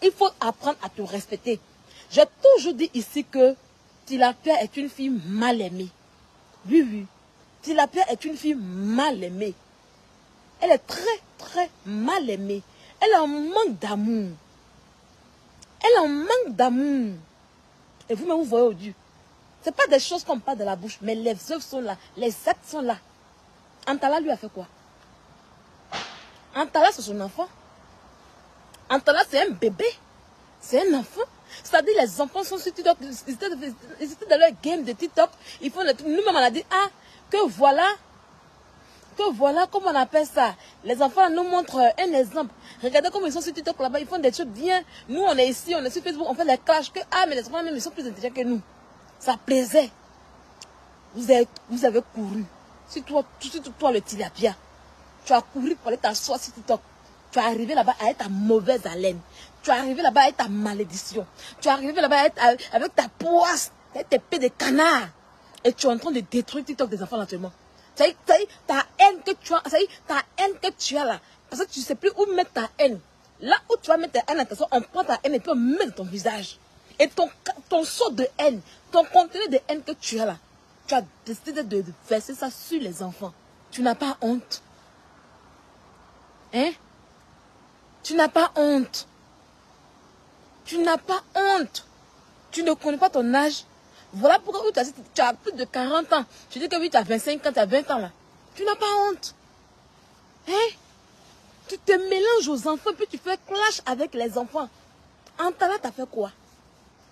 Il faut apprendre à te respecter. J'ai toujours dit ici que Tilapia est une fille mal aimée. Oui, oui. Tilapia est une fille mal aimée. Elle est très, très mal aimée. Elle en manque d'amour. Elle en manque d'amour. Et vous-même, vous voyez au Dieu. Ce n'est pas des choses qu'on parle de la bouche, mais les œuvres sont là. Les actes sont là. Antala lui a fait quoi? Antala, c'est son enfant. Antala, c'est un bébé. C'est un enfant. C'est-à-dire, les enfants sont sur TikTok. Ils étaient dans leur game de TikTok. Ils font nous-mêmes, on a dit, ah, que voilà, comment on appelle ça. Les enfants nous montrent un exemple. Regardez comment ils sont sur TikTok là-bas. Ils font des trucs bien. Nous, on est ici, on est sur Facebook, on fait les clashs. Que, ah, mais les enfants même, ils sont plus intelligents que nous. Ça plaisait. Vous avez couru. Si toi, le tilapia, tu as couru pour aller t'asseoir sur TikTok. Tu es arrivé là-bas avec ta mauvaise haleine. Tu es arrivé là-bas avec ta malédiction. Tu es arrivé là-bas avec ta poisse, avec tes paix de canard. Et tu es en train de détruire TikTok des enfants actuellement. Ça y est, ta haine que tu as, ta haine que tu as là. Parce que tu ne sais plus où mettre ta haine. Là où tu vas mettre ta haine, attention, on prend ta haine et puis on met dans ton visage. Et ton sort de haine, ton contenu de haine que tu as là, tu as décidé de verser ça sur les enfants. Tu n'as pas honte. Hein? Tu n'as pas honte. Tu n'as pas honte. Tu ne connais pas ton âge. Voilà pourquoi tu as plus de 40 ans. Tu dis que oui, tu as 25 ans, tu as 20 ans là. Tu n'as pas honte. Hein? Tu te mélanges aux enfants, puis tu fais clash avec les enfants. Antala, t'as fait quoi?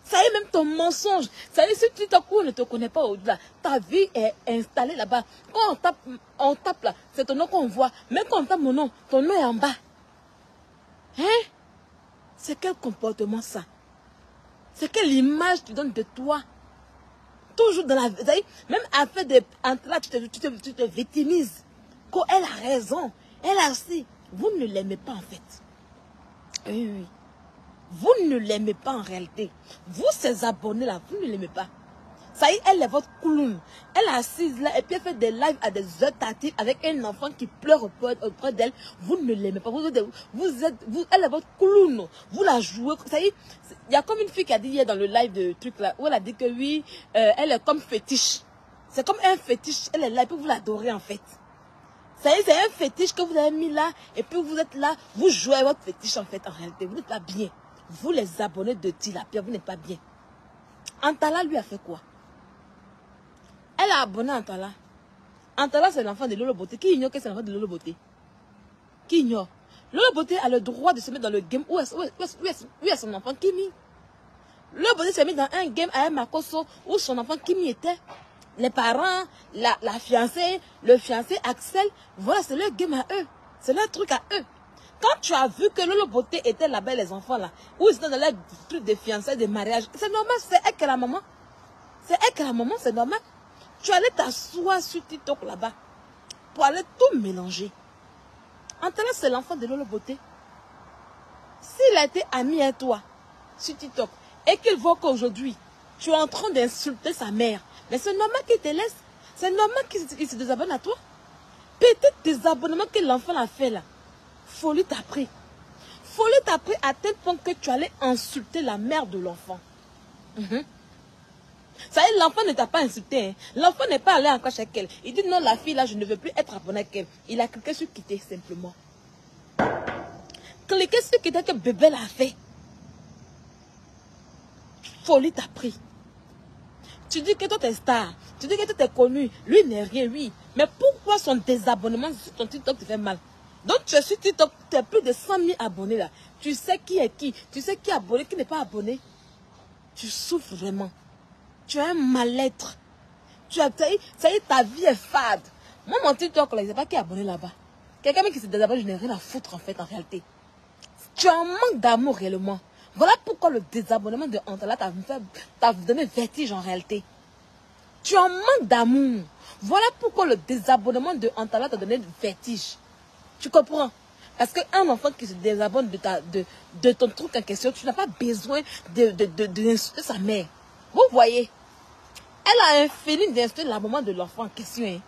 Ça y est, même ton mensonge. Ça y est, si tu on ne te connaît pas au-delà, ta vie est installée là-bas. Quand on tape là, c'est ton nom qu'on voit. Même quand on tape mon nom, ton nom est en bas. Hein? C'est quel comportement ça? C'est quelle image tu donnes de toi? Toujours dans la vie. Même à faire des Antala, tu te victimises. Quand elle a raison. Elle a aussi. Vous ne l'aimez pas en fait. Oui, oui. Vous ne l'aimez pas en réalité. Vous, ces abonnés-là, vous ne l'aimez pas. Ça y est, elle est votre clown. Elle est assise là et puis elle fait des lives à des heures tardives avec un enfant qui pleure auprès d'elle. Vous ne l'aimez pas. Elle est votre clown. Vous la jouez. Ça y est, il y a comme une fille qui a dit hier dans le live de truc là, où elle a dit que oui, elle est comme fétiche. C'est comme un fétiche. Elle est là et puis vous l'adorez en fait. Ça y est, c'est un fétiche que vous avez mis là et puis vous êtes là, vous jouez à votre fétiche en fait en réalité. Vous n'êtes pas bien. Vous les abonnés de Tilapia, vous n'êtes pas bien. Antala lui a fait quoi? Elle a abonné Antala. Antala c'est l'enfant de Lolo Beauté. Qui ignore que c'est l'enfant de Lolo Beauté? Qui ignore? Lolo Beauté a le droit de se mettre dans le game. Où est son enfant Kimi? Lolo Beauté s'est mis dans un game avec Makoso où son enfant Kimi était. Les parents, la fiancée, le fiancé Axel, voilà, c'est leur game à eux. C'est leur truc à eux. Quand tu as vu que Lolo Beauté était là-bas, les enfants là, où ils étaient dans leur truc de fiançailles, de mariage, c'est normal, c'est elle qui est la maman. C'est elle qui est la maman, c'est normal. Tu allais t'asseoir sur TikTok là-bas pour aller tout mélanger. Antala, c'est l'enfant de Lolo Beauté. S'il a été ami à toi sur TikTok et qu'il voit qu'aujourd'hui, tu es en train d'insulter sa mère, mais c'est normal qu'il te laisse. C'est normal qu'il se désabonne à toi. Peut-être des abonnements que l'enfant a fait là. Folie t'a pris. Folie t'a pris à tel point que tu allais insulter la mère de l'enfant. Ça y est, l'enfant ne t'a pas insulté. Hein. L'enfant n'est pas allé encore chez elle. Il dit non, la fille là, je ne veux plus être abonné avec elle. Il a cliqué sur quitter simplement. Cliqué sur quitter que bébé l'a fait. Folie t'a pris. Tu dis que toi t'es star. Tu dis que toi t'es connu. Lui n'est rien, oui. Mais pourquoi son désabonnement sur ton TikTok te fait mal? Donc tu es sur TikTok, tu as plus de 100 000 abonnés là. Tu sais qui est qui. Tu sais qui est abonné, qui n'est pas abonné. Tu souffres vraiment. Tu as un mal-être. Ça y est, ta vie est fade. Moi, mon TikTok là, je ne sais pas qui est abonné là-bas. Quelqu'un qui se désabonne, je n'ai rien à foutre en fait, en réalité. Tu as un manque d'amour réellement. Voilà pourquoi le désabonnement de Antala t'a donné vertige en réalité. Tu as un manque d'amour. Voilà pourquoi le désabonnement de Antala t'a donné vertige. Tu comprends? Parce qu'un enfant qui se désabonne de ton truc en question, tu n'as pas besoin d'insulter sa mère. Vous voyez? Elle a un feeling d'insulter la maman de l'enfant en question. Hein.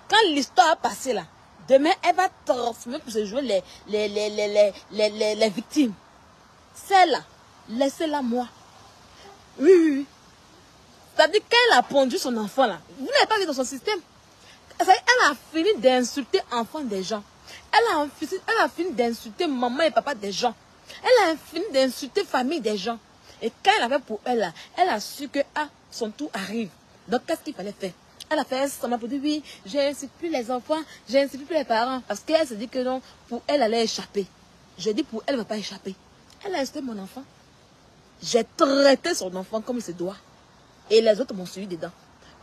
Quand l'histoire a passé là, demain, elle va transmettre pour se jouer les victimes. Celle-là, laissez-la moi. Oui, oui, oui. C'est-à-dire qu'elle a pondu son enfant là. Vous n'avez pas vu dans son système. Elle a fini d'insulter enfants des gens. Elle a fini d'insulter maman et papa des gens. Elle a fini d'insulter famille des gens. Et quand elle avait pour elle, elle a su que son tour arrive. Donc qu'est-ce qu'il fallait faire? Elle a fait un serment pour dire oui, j'insulte plus les enfants, j'insulte plus les parents. Parce qu'elle se dit que non, pour elle, elle allait échapper. Je dis pour elle, elle ne va pas échapper. Elle a insulté mon enfant. J'ai traité son enfant comme il se doit. Et les autres m'ont suivi dedans.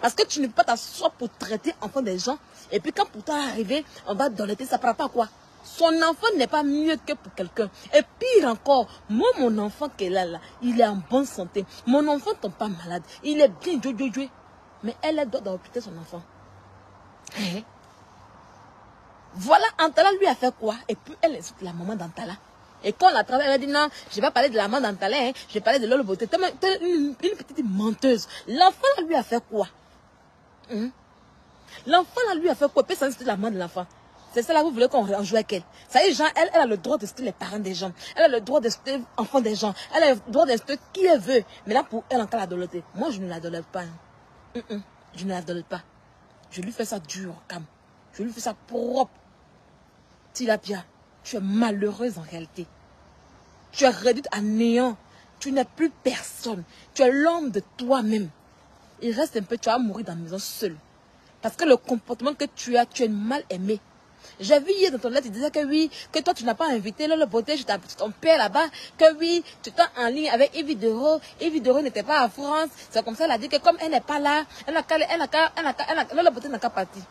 Parce que tu ne peux pas t'asseoir pour traiter enfant des gens. Et puis quand pour toi arriver, on va donner, ça ne prend pas quoi. Son enfant n'est pas mieux que pour quelqu'un. Et pire encore, moi, mon enfant qu'elle a là, il est en bonne santé. Mon enfant ne tombe pas malade. Il est bien, mais elle doit d'occuper son enfant. Hein? Voilà, Antala lui a fait quoi? Et puis elle insulte la maman d'Antala. Et quand on la travaille, elle a dit non, je ne vais pas parler de la maman d'Antala, hein, je vais parler de Lolo Beauté. Une petite menteuse. L'enfant lui a fait quoi? Hein? L'enfant lui a fait quoi? Puis ça, c'est la maman de l'enfant. C'est ça là, vous voulez qu'on joue avec elle. Ça y est, Jean, elle a le droit d'insulter les parents des gens. Elle a le droit d'insulter les enfants des gens. Elle a le droit d'insulter qui elle veut. Mais là, pour elle, encore l'adolescente. Moi, je ne l'adolescente pas. Hein. Je ne l'adolescente pas. Je lui fais ça dur, calme. Je lui fais ça propre. Tilapia, tu es malheureuse en réalité. Tu es réduite à néant. Tu n'es plus personne. Tu es l'homme de toi-même. Il reste un peu, tu vas mourir dans la maison seule. Parce que le comportement que tu as, tu es mal aimé. J'ai vu hier dans ton lettre, tu disais que oui, que toi tu n'as pas invité le beauté chez ton père là-bas, que oui, tu étais en ligne avec Yves Dero. Yves Dero n'était pas en France. C'est comme ça, elle a dit que comme elle n'est pas là, le beauté n'a qu'à partir.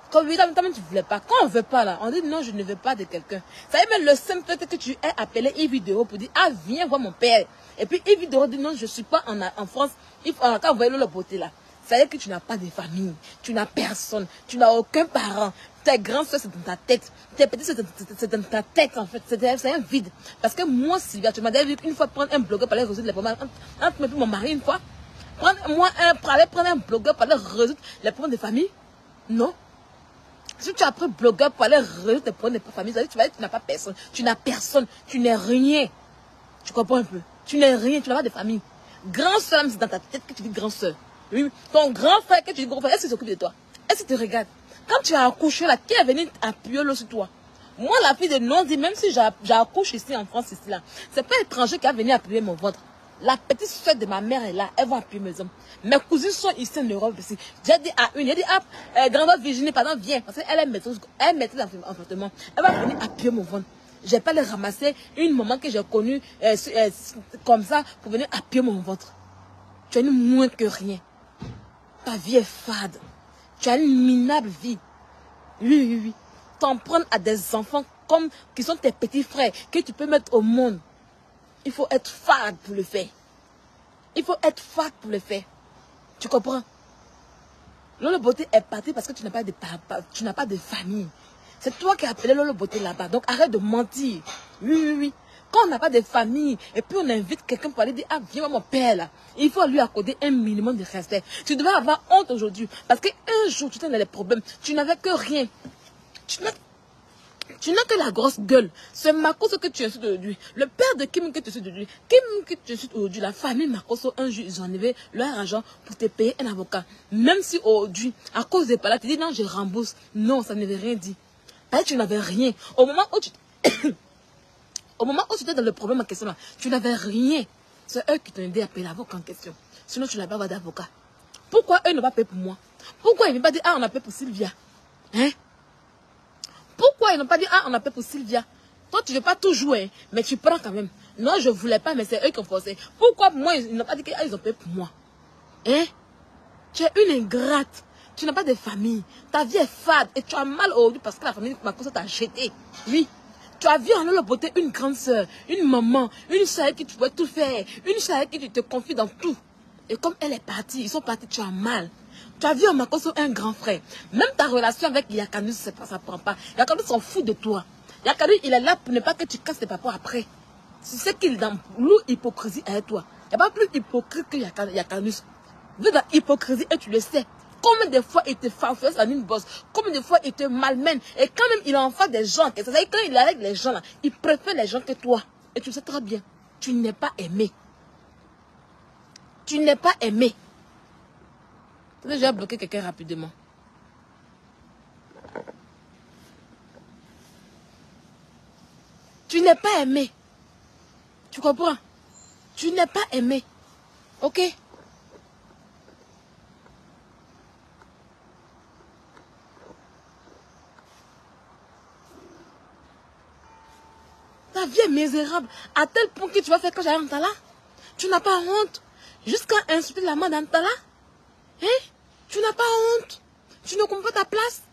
Quand oui, toi tu ne voulais pas. Quand on ne veut pas là, on dit non, je ne veux pas de quelqu'un. Ça veut dire le simple fait que tu aies appelé Yves Dero pour dire ah, viens voir mon père. Et puis Yves Dero dit non, je ne suis pas en France, il faut encore envoyer le beauté là. Ça veut dire que tu n'as pas de famille, tu n'as personne, tu n'as aucun parent. Tes grands soeurs, c'est dans ta tête. Tes petits, c'est dans ta tête, en fait. C'est un vide. Parce que moi, Sylvia, tu m'as déjà vu une fois prendre un blogueur pour aller résoudre les problèmes. Entre mon mari une fois. Prendre un blogueur pour aller résoudre les problèmes de famille. Non. Si tu as pris blogueur pour aller résoudre tes problèmes de famille, ça veut dire que tu n'as pas personne. Tu n'as personne. Tu n'es rien. Tu comprends un peu? Tu n'es rien. Tu n'as pas de famille. Grand soeur, c'est dans ta tête que tu dis grand soeur. Oui, ton grand frère que tu dis grand frère, est-ce qu'il s'occupe de toi? Est-ce qu'il te regarde? Quand tu as accouché là, qui est venu appuyer l'eau sur toi? Moi, la fille de non-dit, même si j'accouche ici en France, ici là, c'est pas étranger qui a venu appuyer mon ventre. La petite soeur de ma mère est là, elle va appuyer mes hommes. Mes cousines sont ici en Europe ici. J'ai dit à une, j'ai dit, grande Virginie, pardon, viens. Parce qu'elle est maîtresse d'appartement. Elle va venir appuyer mon ventre. Je vais pas les ramasser une maman que j'ai connue comme ça pour venir appuyer mon ventre. Tu as une moins que rien. Ta vie est fade. Tu as une minable vie. Oui, oui, oui. T'en prendre à des enfants comme qui sont tes petits frères, que tu peux mettre au monde. Il faut être fade pour le faire. Il faut être fade pour le faire. Tu comprends? Lolo Beauté est parti parce que tu n'as pas de papa, tu n'as pas de famille. C'est toi qui as appelé Lolo Beauté là-bas. Donc arrête de mentir. Oui, oui, oui. Quand on n'a pas de famille, et puis on invite quelqu'un pour aller dire, ah, viens voir mon père là. Il faut lui accorder un minimum de respect. Tu devrais avoir honte aujourd'hui. Parce qu'un jour, tu as des problèmes. Tu n'avais que rien. Tu n'as que la grosse gueule. C'est Makoso que tu insultes aujourd'hui. Le père de Kim que tu insultes aujourd'hui. Kim que tu insultes aujourd'hui. La famille Makoso, un jour, ils ont enlevé leur argent pour te payer un avocat. Même si aujourd'hui, à cause des palais, tu dis non, je rembourse. Non, ça ne veut rien dire. Parce que tu n'avais rien. Au moment où tu... Au moment où tu étais dans le problème en question là, tu n'avais rien. C'est eux qui t'ont aidé à payer l'avocat en question. Sinon, tu n'avais pas avoir d'avocat. Pourquoi eux n'ont pas payé pour moi? Pourquoi ils n'ont pas dit, ah, on a payé pour Sylvia? Hein? Pourquoi ils n'ont pas dit, ah, on a payé pour Sylvia? Toi, tu ne veux pas tout jouer, mais tu prends quand même. Non, je ne voulais pas, mais c'est eux qui ont forcé. Pourquoi moi, ils n'ont pas dit qu'ils ont payé pour moi? Hein? Tu es une ingrate. Tu n'as pas de famille. Ta vie est fade et tu as mal aujourd'hui parce que la famille Makoso t'a jeté. Oui. Tu as vu en Lolo Beauté une grande soeur, une maman, une soeur avec qui tu pouvais tout faire, une soeur avec qui tu te confies dans tout. Et comme elle est partie, ils sont partis, tu as mal. Tu as vu en Makoso un grand frère. Même ta relation avec Yakanus, ça ne prend pas. Yakanus s'en fout de toi. Yakanus, il est là pour ne pas que tu casses tes papas après. C'est ce qu'il est dans l'hypocrisie avec toi. Il n'y a pas plus hypocrite que Yakanus. Vous êtes dans l'hypocrisie et tu le sais. Combien de fois il te favorise en une bosse, combien de fois il te malmène, et quand même il en fait des gens, c'est-à-dire quand il est avec les gens là, il préfère les gens que toi. Et tu le sais très bien. Tu n'es pas aimé. Tu n'es pas aimé. J'ai bloqué quelqu'un rapidement. Tu n'es pas aimé. Tu comprends? Tu n'es pas aimé. Ok? Ta vie est misérable. À tel point que tu vas faire quand j'arrive en Tala. Tu n'as pas honte. Jusqu'à insulter la main d'Antala. Hein? Tu n'as pas honte. Tu ne comprends pas ta place.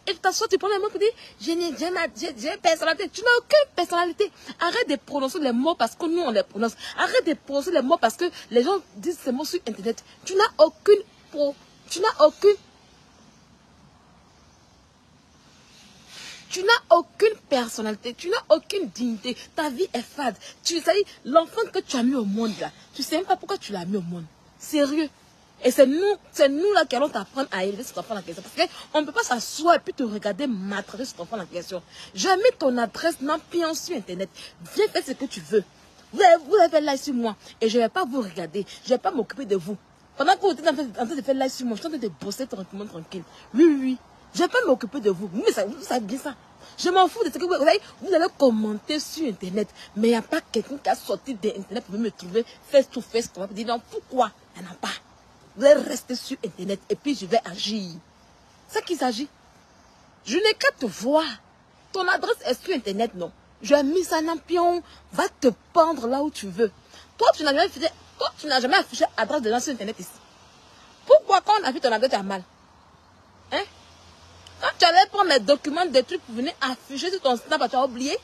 Et tu t'assois, tu prends les mots pour dire, j'ai une personnalité. Tu n'as aucune personnalité. Arrête de prononcer les mots parce que nous, on les prononce. Arrête de prononcer les mots parce que les gens disent ces mots sur Internet. Tu n'as aucune personnalité, tu n'as aucune dignité. Ta vie est fade. Tu sais, l'enfant que tu as mis au monde là, tu ne sais même pas pourquoi tu l'as mis au monde. Sérieux. Et c'est nous là qui allons t'apprendre à élever cet enfant en question. Parce qu'on ne peut pas s'asseoir et puis te regarder maltraiter cet enfant en question. J'ai mis ton adresse Nampion sur Internet. Viens faire ce que tu veux. Vous avez live sur moi. Et je ne vais pas vous regarder. Je ne vais pas m'occuper de vous. Pendant que vous êtes en train de faire live sur moi, je suis en train de bosser tranquillement, tranquille. Oui. Je ne vais pas m'occuper de vous. Mais ça, vous savez bien ça. Je m'en fous de ce que vous allez commenter sur Internet. Mais il n'y a pas quelqu'un qui a sorti d'Internet pour me trouver face to face. Pour me dire non, pourquoi? Il n'y en a pas. Vous allez rester sur Internet et puis je vais agir. C'est qu'il s'agit. Je n'ai qu'à te voir. Ton adresse est sur Internet, non? Je ai mis ça en pion. Va te pendre là où tu veux. Toi, tu n'as jamais affiché l'adresse de gens sur Internet ici. Pourquoi quand on a vu ton adresse, tu as mal? Hein? Quand tu allais prendre mes documents, des trucs pour venir afficher sur ton snap, tu as oublié?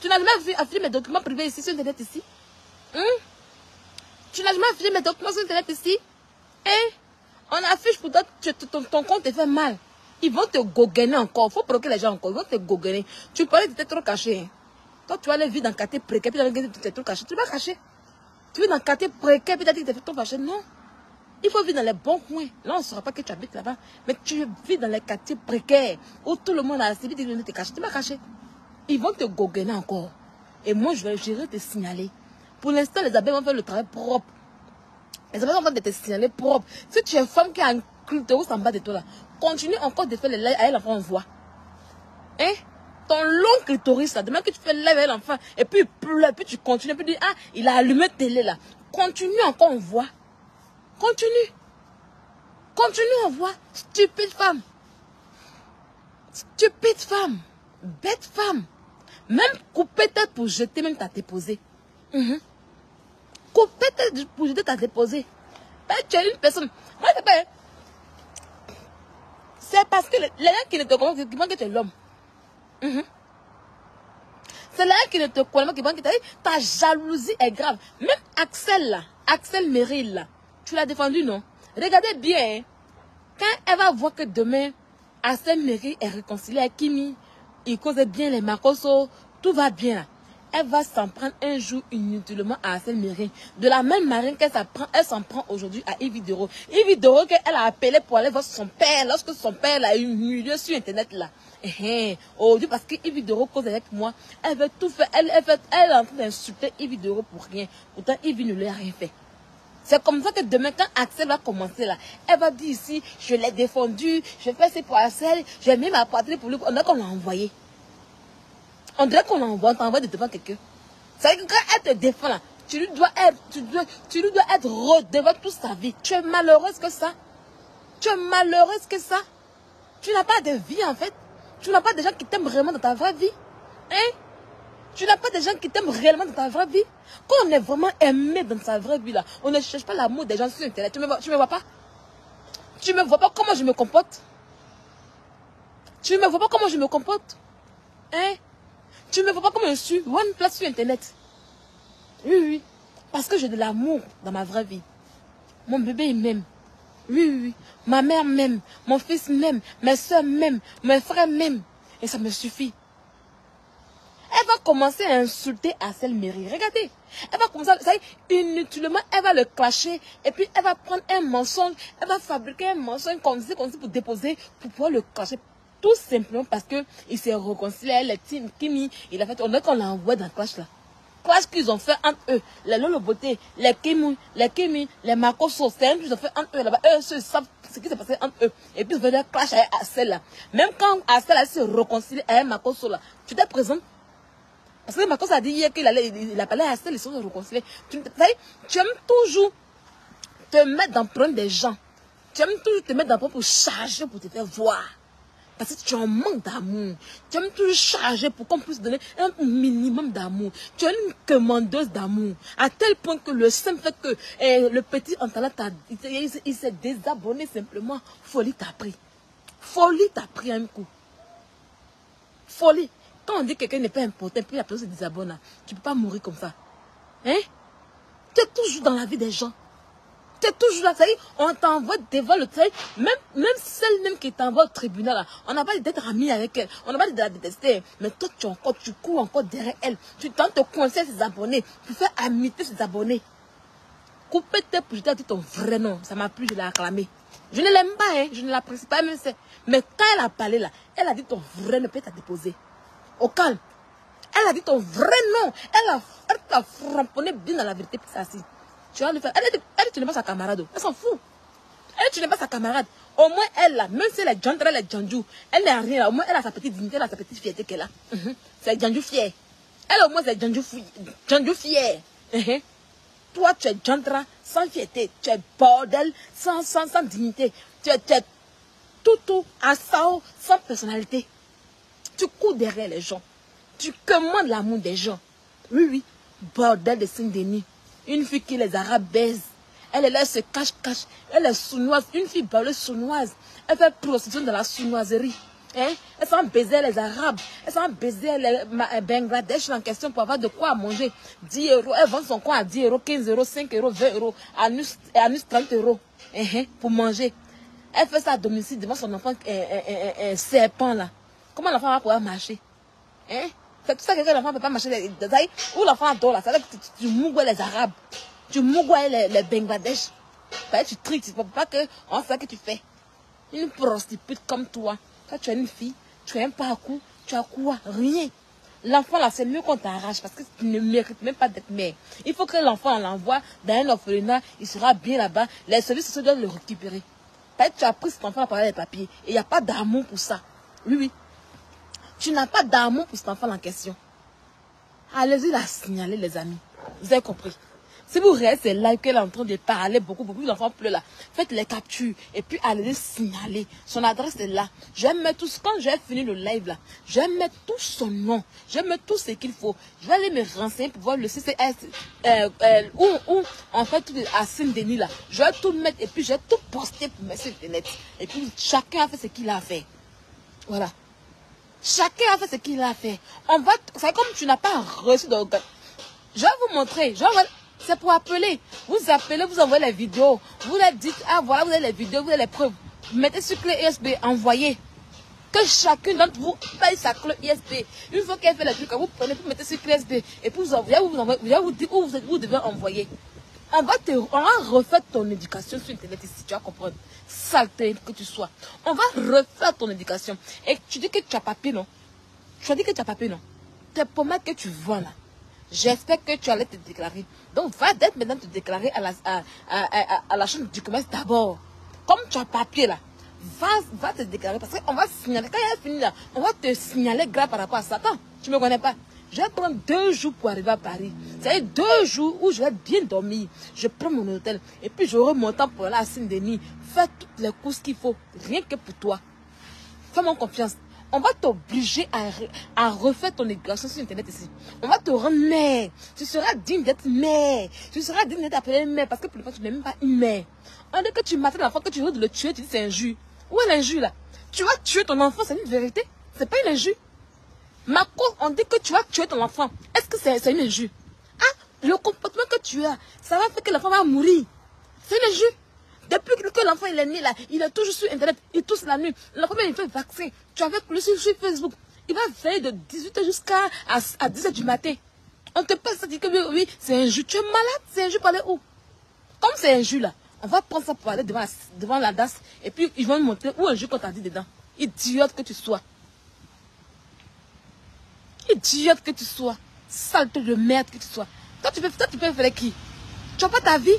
Tu n'as jamais vu afficher mes documents privés ici sur Internet ici? Tu n'as jamais affiché mes documents sur Internet ici? On affiche pour toi, ton compte te fait mal. Ils vont te goguener encore. Il faut bloquer les gens encore. Ils vont te goguener. Tu parlais que tu étais trop caché. Hein. Toi, tu vas aller vivre dans le quartier précaire. Puis tu vas dire que tu es trop caché. Tu vas cacher. Tu vis dans le quartier précaire. Puis tu as dit que tu es trop caché. Non. Il faut vivre dans les bons coins. Là, on ne saura pas que tu habites là-bas. Mais tu vis dans les quartiers précaires. Où tout le monde a assez vite de te cacher. Tu vas cacher. Ils vont te goguener encore. Et moi, j'irai te signaler. Pour l'instant, les abeilles vont faire le travail propre. Les abeilles vont te signaler propre. Si tu es une femme qui a un clitoris en bas de toi là, continue encore de faire les lives à l'enfant, on voit. Hein? Ton long clitoris là, demain que tu fais le live à l'enfant, et puis il pleure, puis tu continues, puis tu dis, ah, il a allumé télé là. Continue encore, on voit. Continue. Continue, on voit. Stupide femme. Stupide femme. Bête femme. Même couper tête pour jeter, même t'as déposé. Couper tête pour jeter, t'as déposé. Tu es une personne. Moi, c'est pas. C'est parce que les gens qui ne te connaissent pas, qui pensent que tu es l'homme. C'est les gens qui ne te connaissent pas, qui pensent que ta jalousie est grave. Même Axel là, Axel Meryl là, tu l'as défendu, non? Regardez bien. Hein. Quand elle va voir que demain, Axel Meryl est réconcilié avec Kimi, il cause bien les Makoso, tout va bien là. Elle va s'en prendre un jour inutilement à Axel Meryl. De la même manière qu'elle s'en prend aujourd'hui à Yves Doro. Yves Doro qu'elle a appelé pour aller voir son père, lorsque son père l'a humilié sur Internet là. Aujourd'hui, parce que Yves Doro cause avec moi, elle veut tout faire. Elle est en train d'insulter Yves Doro pour rien. Pourtant, Yves ne lui a rien fait. C'est comme ça que demain, quand Axel va commencer là, elle va dire ici, je l'ai défendu, je fais ça pour Axel, j'ai mis ma poitrine pour lui. On dirait qu'on l'a envoyé. On dirait qu'on l'envoie, t'envoie de devant quelqu'un. C'est que quand elle te défend là, tu lui dois être redevant toute sa vie. Tu es malheureuse que ça. Tu es malheureuse que ça. Tu n'as pas de vie en fait. Tu n'as pas de gens qui t'aiment vraiment dans ta vraie vie. Hein? Tu n'as pas de gens qui t'aiment réellement dans ta vraie vie. Quand on est vraiment aimé dans sa vraie vie là, on ne cherche pas l'amour des gens sur Internet. Tu me vois pas? Tu me vois pas comment je me comporte? Tu me vois pas comment je me comporte? Hein? Tu ne me vois pas comme je suis one place sur Internet. Oui. Parce que j'ai de l'amour dans ma vraie vie. Mon bébé il m'aime. Oui. Ma mère m'aime. Mon fils m'aime. Mes soeurs m'aiment. Mes frères m'aiment. Et ça me suffit. Elle va commencer à insulter Axel Meryl. Regardez. Elle va commencer, ça y est, inutilement, elle va le clasher. Et puis, elle va prendre un mensonge. Elle va fabriquer un mensonge comme ça pour déposer, pour pouvoir le cacher. Tout simplement parce qu'il s'est réconcilié avec Kimi. Il a fait, on a qu'on l'a envoyé dans la clash là. clash qu'ils ont fait entre eux. Les Lolo Beauté, les Kimi, les Makoso, c'est un qu'ils ont fait entre eux là-bas. Eux, ils savent ce qui s'est passé entre eux. Et puis ils ont fait des clash avec Assel là. Même quand Assel a se réconcilié avec Makoso là, tu t'es présent. Parce que Makoso a dit hier qu'il allait, il a parlé à Assel, ils se sont réconciliés. Tu aimes toujours te mettre dans le problème des gens. Tu aimes toujours te mettre dans le problème pour charger, pour te faire voir. Parce que tu as un manque d'amour. Tu aimes toujours charger pour qu'on puisse donner un minimum d'amour. Tu es une commandeuse d'amour. À tel point que le simple fait que le petit Antala, il s'est désabonné simplement. Folie t'a pris. Folie t'a pris un coup. Folie. Quand on dit que quelqu'un n'est pas important, puis la personne se désabonne, tu ne peux pas mourir comme ça. Hein? Tu es toujours dans la vie des gens. Tu es toujours là, ça y est, on t'envoie devant le tribunal, même celle même qui t'envoie au tribunal, là, on n'a pas dit d'être ami avec elle, on n'a pas dit de la détester, mais toi tu cours encore derrière elle, tu tentes de coincer ses abonnés, tu fais amitié ses abonnés. Couper tes pour je t'ai dit ton vrai nom, ça m'a plu, je l'ai acclamé. Je ne l'aime pas, hein, je ne l'apprécie pas, même mais quand elle a parlé là, elle a dit ton vrai nom, peut-être à déposer. Au calme. Elle a dit ton vrai nom, elle t'a framponné bien dans la vérité, puis ça assis. Tu vas le faire. Elle dit, tu n'es pas sa camarade. Elle s'en fout. Elle, tu n'es pas sa camarade. Au moins, elle, là, même si elle est Jandra, elle est Djandjou, elle n'est rien là. Au moins, elle a sa petite dignité, elle a sa petite fierté qu'elle a. C'est Djandjou fier. Elle, au moins, c'est Djandjou fier. Toi, tu es Jandra sans fierté. Tu es bordel sans dignité. Tu es tout à sao sans personnalité. Tu cours derrière les gens. Tu commandes l'amour des gens. Oui, oui. Bordel de Saint-Denis. Une fille qui les Arabes baise. Elle est là, elle se cache. Elle est sournoise. Une fille bordel sournoise. Elle fait prostitution dans la sournoiserie. Hein? Elle s'en baiser les Arabes. Elle s'en baiser les Bangladesh en question pour avoir de quoi manger. 10 euros. Elle vend son coin à 10 euros, 15 euros, 5 euros, 20 euros. À nous 30 euros. Pour manger. Elle fait ça à domicile devant son enfant serpent là. Comment l'enfant va pouvoir marcher? Hein? C'est tout ça que l'enfant ne peut pas marcher. Où l'enfant adore là, ça veut dire que tu mougoues les Arabes. Tu mougoues les Bangladesh. Tu triques, c'est pas qu'on sait que tu fais. Une prostituée comme toi. Toi, tu es une fille, tu as un parcours, tu as quoi? Rien. L'enfant là, c'est mieux qu'on t'arrache parce que tu ne mérites même pas d'être mère. Il faut que l'enfant, on l'envoie dans un orphelinat, il sera bien là-bas. Les services sociaux doivent le récupérer. Tu as pris cet enfant par les papiers et il n'y a pas d'amour pour ça. Oui, oui. Tu n'as pas d'amour pour cet enfant en question. Allez-y la signaler, les amis. Vous avez compris. Si vous restez là, qu'elle est en train de parler beaucoup, l'enfant pleure là, faites les captures et puis allez-y signaler. Son adresse est là. Je vais mettre tout, quand j'ai fini le live là, je vais mettre tout son nom. Je vais mettre tout ce qu'il faut. Je vais aller me renseigner pour voir le CCS, où en fait, à Saint-Denis là. Je vais tout mettre et puis je vais tout poster pour mettre sur Internet. Et puis chacun a fait ce qu'il a fait. Voilà. Chacun a fait ce qu'il a fait. C'est comme tu n'as pas reçu de... Je vais vous montrer. C'est pour appeler. Vous appelez, vous envoyez les vidéos. Vous leur dites, ah voilà, vous avez les vidéos, vous avez les preuves. Vous mettez sur clé USB, envoyez. Que chacun d'entre vous paye sa clé USB. Une fois qu'elle fait les trucs, vous prenez, vous mettez sur clé USB. Et puis vous envoyez, vous dites où vous devez envoyer. On va refaire ton éducation sur Internet ici, tu vas comprendre. Saleté que tu sois. On va refaire ton éducation. Et tu dis que tu as papier, non? Tu as dit que tu as papier, non? Tes pommettes que tu vends là. J'espère que tu allais te déclarer. Donc, va d'être maintenant te déclarer à la chambre du commerce d'abord. Comme tu as papier là, va te déclarer parce qu'on va signaler. Quand il a fini là, on va te signaler grave par rapport à ça. Attends, tu ne me connais pas. Je vais prendre 2 jours pour arriver à Paris. C'est 2 jours où je vais bien dormir. Je prends mon hôtel et puis j'aurai mon temps pour aller à Saint-Denis. Faire toutes les courses qu'il faut, rien que pour toi. Fais-moi confiance. On va t'obliger à refaire ton éducation sur Internet ici. On va te rendre mère. Tu seras digne d'être mère. Tu seras digne d'être appelée mère parce que pour le moment, tu n'es même pas une mère. On dit que tu mates l'enfant, que tu veux le tuer, tu dis c'est injure. Où est l'injure là? Tu vas tuer ton enfant, c'est une vérité. C'est pas une injure. Ma cause, on dit que tu vas tuer ton enfant. Est-ce que c'est une injure? Ah, le comportement que tu as, ça va faire que l'enfant va mourir. C'est une injure. Depuis que l'enfant il est né là, il est toujours sur Internet, il tousse la nuit. L'enfant il fait vaccin. Tu as avec lui sur Facebook. Il va veiller de 18h jusqu'à 10h du matin. On te passe ça, dit que oui, c'est injure. Tu es malade, c'est injure pour aller où? Comme c'est injure là, on va prendre ça pour aller devant la DAS. Et puis ils vont nous montrer où injure qu'on t'a dit dedans. Idiote que tu sois. Idiote que tu sois. Saleté de merde que tu sois. Toi, tu peux faire qui? Tu n'as pas ta vie.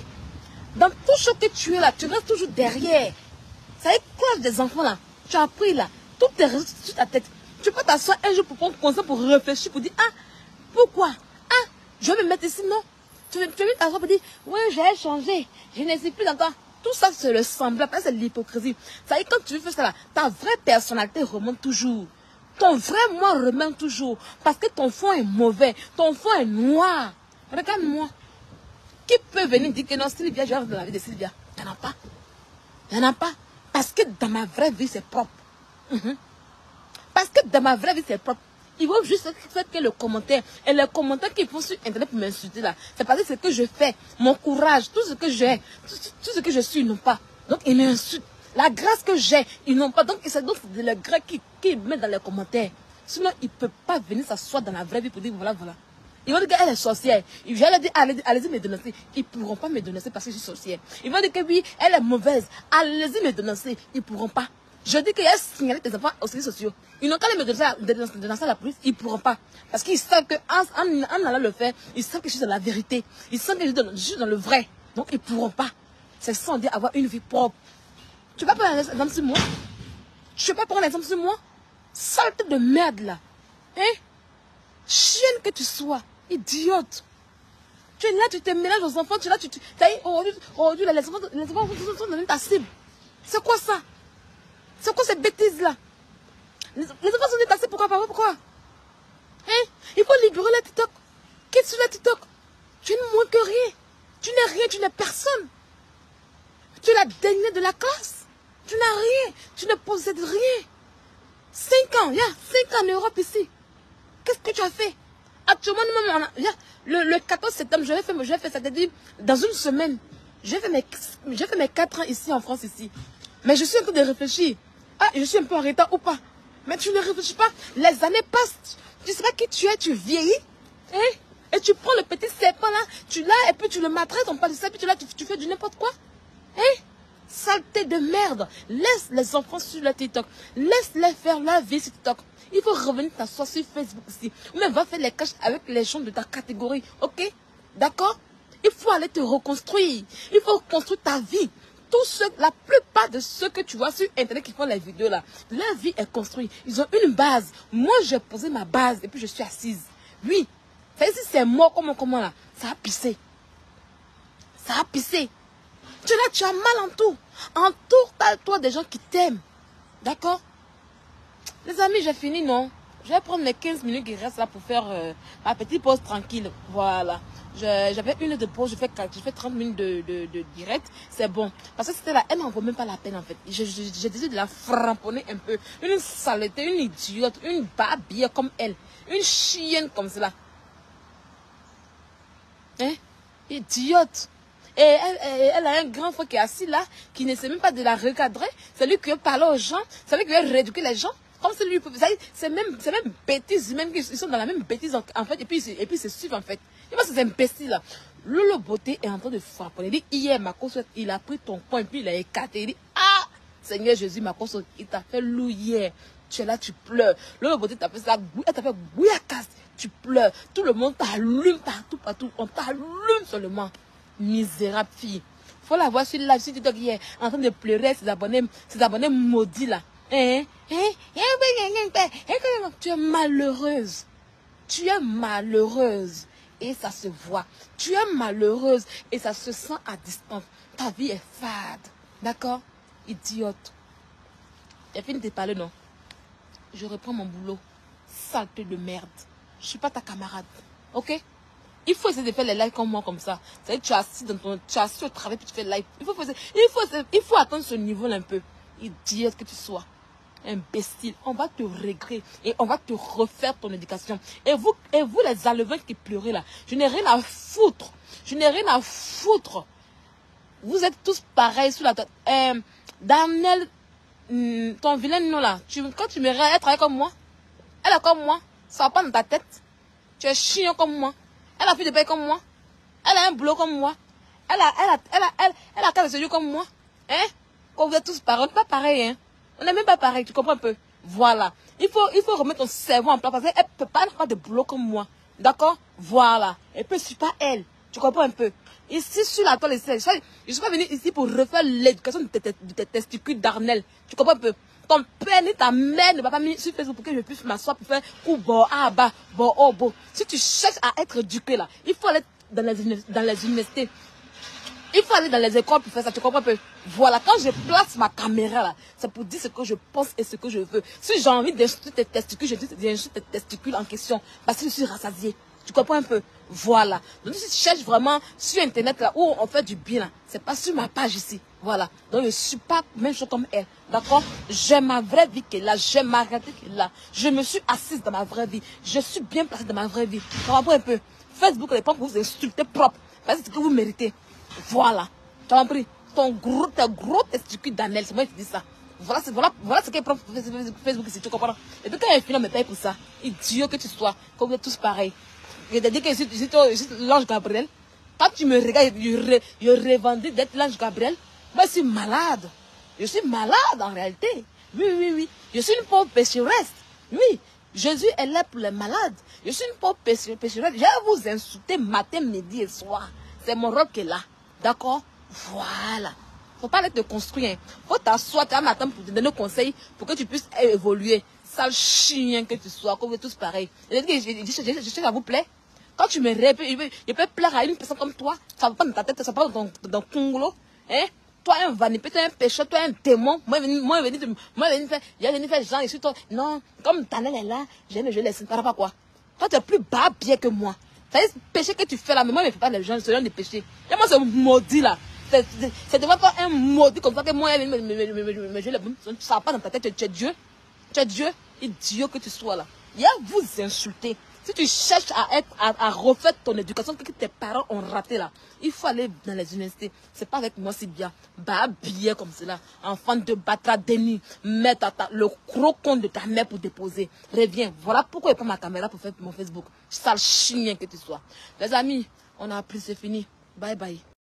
Dans tout ce que tu es là, tu restes toujours derrière. Ça éclate des enfants là. Tu as appris là. Tout est resté sur ta tête. Tu peux t'asseoir un jour pour prendre conscience, pour réfléchir, pour dire, ah, pourquoi? Ah, je vais me mettre ici, non? Tu veux t'asseoir pour dire, oui, j'ai changé. Je ne suis plus d'accord. Tout ça, c'est le semblant, c'est l'hypocrisie. Ça veut dire, quand tu fais ça là, ta vraie personnalité remonte toujours. Ton vrai moi remonte toujours. Parce que ton fond est mauvais. Ton fond est noir. Regarde-moi. Qui peut venir dire que non, Sylvia, je reste dans la vie de Sylvia? Il n'y en a pas. Il n'y en a pas. Parce que dans ma vraie vie, c'est propre. Parce que dans ma vraie vie, c'est propre. Ils vont juste faire que le commentaire. Et les commentaires qu'ils font sur Internet pour m'insulter là, c'est parce que ce que je fais, mon courage, tout ce que j'ai, tout ce que je suis, ils n'ont pas. Donc ils m'insultent. La grâce que j'ai, ils n'ont pas. Donc c'est le grec qui met dans les commentaires. Sinon, ils ne peuvent pas venir s'asseoir dans la vraie vie pour dire voilà, voilà. Ils vont dire qu'elle est sorcière. Je vais leur dire, allez-y me dénoncer. Ils ne pourront pas me dénoncer parce que je suis sorcière. Ils vont dire que oui, elle est mauvaise. Allez-y me dénoncer. Ils ne pourront pas. Je dis qu'il y a signalé tes enfants aux services sociaux. Ils n'ont qu'à les me dénoncer à la police. Ils ne pourront pas. Parce qu'ils savent qu'en allant le faire, ils savent que je suis dans la vérité. Ils savent que je suis dans le vrai. Donc ils ne pourront pas. C'est sans dire avoir une vie propre. Tu ne vas pas prendre un exemple sur moi? Tu ne vas pas prendre un exemple sur moi? Saleté de merde là. Hein? Chienne que tu sois. Idiote. Tu es là, tu te mélanges aux enfants. Tu es là, aujourd'hui, les enfants sont dans ta cible. C'est quoi ça? C'est quoi ces bêtises-là? Les enfants sont détassés, pourquoi? Hein? Il faut libérer la TikTok. Qu'est-ce que c'est la TikTok? Tu ne moins que rien. Tu n'es rien, tu n'es personne. Tu es la dernière de la classe. Tu n'as rien. Tu ne possèdes rien. 5 ans, il y a 5 ans en Europe ici. Qu'est-ce que tu as fait? Actuellement, le 14 septembre, je vais faire ça, c'est-à-dire dans une semaine. J'ai fait mes 4 ans ici en France, ici. Mais je suis en train de réfléchir. Ah, je suis un peu en retard ou pas? Mais tu ne réfléchis pas. Les années passent. Tu sais pas qui tu es, tu vieillis. Hein? Et tu prends le petit serpent là, tu l'as et puis tu le maltraites, on parle de ça, puis tu fais du n'importe quoi. Hein? Saleté de merde. Laisse les enfants sur la TikTok. Laisse-les faire leur vie sur TikTok. Il faut revenir t'asseoir sur Facebook ici. Ou même va faire les caches avec les gens de ta catégorie. Ok? D'accord? Il faut aller te reconstruire. Il faut reconstruire ta vie. La plupart de ceux que tu vois sur Internet qui font les vidéos là, leur vie est construite. Ils ont une base. Moi, j'ai posé ma base et puis je suis assise. Oui. Si c'est mort, comment là? Ça a pissé. Ça a pissé. Tu es là, tu as mal en tout. Entoure-toi des gens qui t'aiment. D'accord? Les amis, j'ai fini, non? Je vais prendre les 15 minutes qui restent là pour faire ma petite pause tranquille. Voilà. J'avais une heure de pause, je fais 30 minutes de direct. C'est bon. Parce que c'était là, elle n'en vaut même pas la peine en fait. J'ai décidé de la framponner un peu. Une saleté, une idiote, une babille comme elle. Une chienne comme cela. Hein? Idiote. Et elle a un grand frère qui est assis là, qui ne sait même pas de la recadrer. C'est lui qui veut parler aux gens. C'est lui qui veut rééduquer les gens. Comme c'est lui, c'est même bêtise, même qu'ils sont dans la même bêtise en fait, et puis c'est suivre en fait. Tu vois ces imbéciles là. Lolo Beauté est en train de frapper. Il dit hier, ma console, il a pris ton coin et puis il a écarté. Il dit, ah, Seigneur Jésus, ma console, il t'a fait loup hier. Tu es là, tu pleures. Lolo Beauté t'a fait ça, elle t'a fait bouillacasse. Tu pleures. Tout le monde t'allume partout. On t'allume seulement. Misérable fille. Faut la voir sur live, sur TikTok hier, en train de pleurer ses abonnés maudits là. Tu es malheureuse. Tu es malheureuse. Et ça se voit. Tu es malheureuse. Et ça se sent à distance. Ta vie est fade. D'accord? Idiote. J'ai fini de parler, non? Je reprends mon boulot. Saleté de merde. Je ne suis pas ta camarade. Ok? Il faut essayer de faire les lives comme moi, comme ça. C'est-à-dire que tu es assis au travail puis tu fais live. Il faut atteindre ce niveau-là un peu. Idiote que tu sois. Imbécile. On va te régler et on va te refaire ton éducation. Et vous les alevins qui pleurez là, je n'ai rien à foutre. Je n'ai rien à foutre. Vous êtes tous pareils sous la tête. Daniel, ton vilain nom là, quand tu me regardes, elle travaille comme moi. Elle est comme moi. Ça va pas dans ta tête. Tu es chiant comme moi. Elle a fait de paix comme moi. Elle a un boulot comme moi. Elle a 4 yeux comme moi. Hein? Quand vous êtes tous pareils, on n'est pas pareil, hein? On n'est même pas pareil, tu comprends un peu? Voilà. Il faut remettre ton cerveau en place parce qu'elle ne peut pas avoir de boulot comme moi. D'accord? Voilà. Et puis, je ne suis pas elle. Tu comprends un peu? Ici, sur la toile, je ne suis pas venue ici pour refaire l'éducation de tes testicules d'Arnel. Tu comprends un peu? Ton père ni ta mère ne va pas mis sur Facebook pour que je puisse m'asseoir pour faire coup bon, ah bah, bon, oh, bon. Si tu cherches à être éduqué là, il faut aller dans les universités. Il faut aller dans les écoles pour faire ça, tu comprends un peu? Voilà, quand je place ma caméra là, c'est pour dire ce que je pense et ce que je veux. Si j'ai envie d'insulter tes testicules, je dis d'insulter tes testicules en question. Parce que je suis rassasiée. Tu comprends un peu? Voilà. Donc si tu cherches vraiment sur internet là où on fait du bien, c'est pas sur ma page ici. Voilà. Donc je ne suis pas même chose comme elle. D'accord? J'ai ma vraie vie qui est là. J'ai ma réalité qui est là. Je me suis assise dans ma vraie vie. Je suis bien placée dans ma vraie vie. Tu comprends un peu? Facebook n'est pas pour vous insulter propre. Parce que c'est ce que vous méritez. Voilà. Tu as compris? Tes gros testicules d'Anel, c'est moi qui dis ça. Voilà ce qu'elle prend Facebook ici, tu comprends? Et puis quand elle finit, on me paye pour ça. Idiot que tu sois, comme vous êtes tous pareils. Je te dis que je suis l'ange Gabriel. Quand tu me regardes, je revendique d'être l'ange Gabriel. Moi, je suis malade. Je suis malade en réalité. Oui, oui, oui. Je suis une pauvre pécheresse. Oui. Jésus est là pour les malades. Je suis une pauvre pécheresse. Je vais vous insulter matin, midi et soir. C'est mon rôle qui est là. D'accord? Voilà. Faut pas aller te construire. Faut t'asseoir un matin pour te donner des conseils pour que tu puisses évoluer. Sale chien que tu sois, comme vous êtes tous pareils. Je sais, ça vous plaît? Quand tu me répètes, je peux plaire à une personne comme toi. Ça va pas dans ta tête, ça va pas dans ton congolo. Hein? Toi, un vanipé, toi, un pécheur, toi, un démon. Moi, il venu faire genre, et sur toi. Non, comme Tanel est là, je laisse. Ça va pas quoi? Toi, tu es plus bas bien que moi. Ça y est, péché que tu fais là, mais moi, je ne fais pas les gens, ce genre de péché. Et moi, c'est maudit là. C'est devant toi un maudit comme ça que moi, ça va pas dans ta tête, tu es Dieu. Tu es Dieu, idiot que tu sois là. Il y a vous insulter. Si tu cherches à refaire ton éducation que tes parents ont raté là, il faut aller dans les universités. C'est pas avec moi si bien. Bah, bien comme cela. Enfant de battra déni. Mets le gros compte de ta mère pour déposer. Reviens. Voilà pourquoi je prends ma caméra pour faire mon Facebook. Sale chien que tu sois. Les amis, on a appris, c'est fini. Bye bye.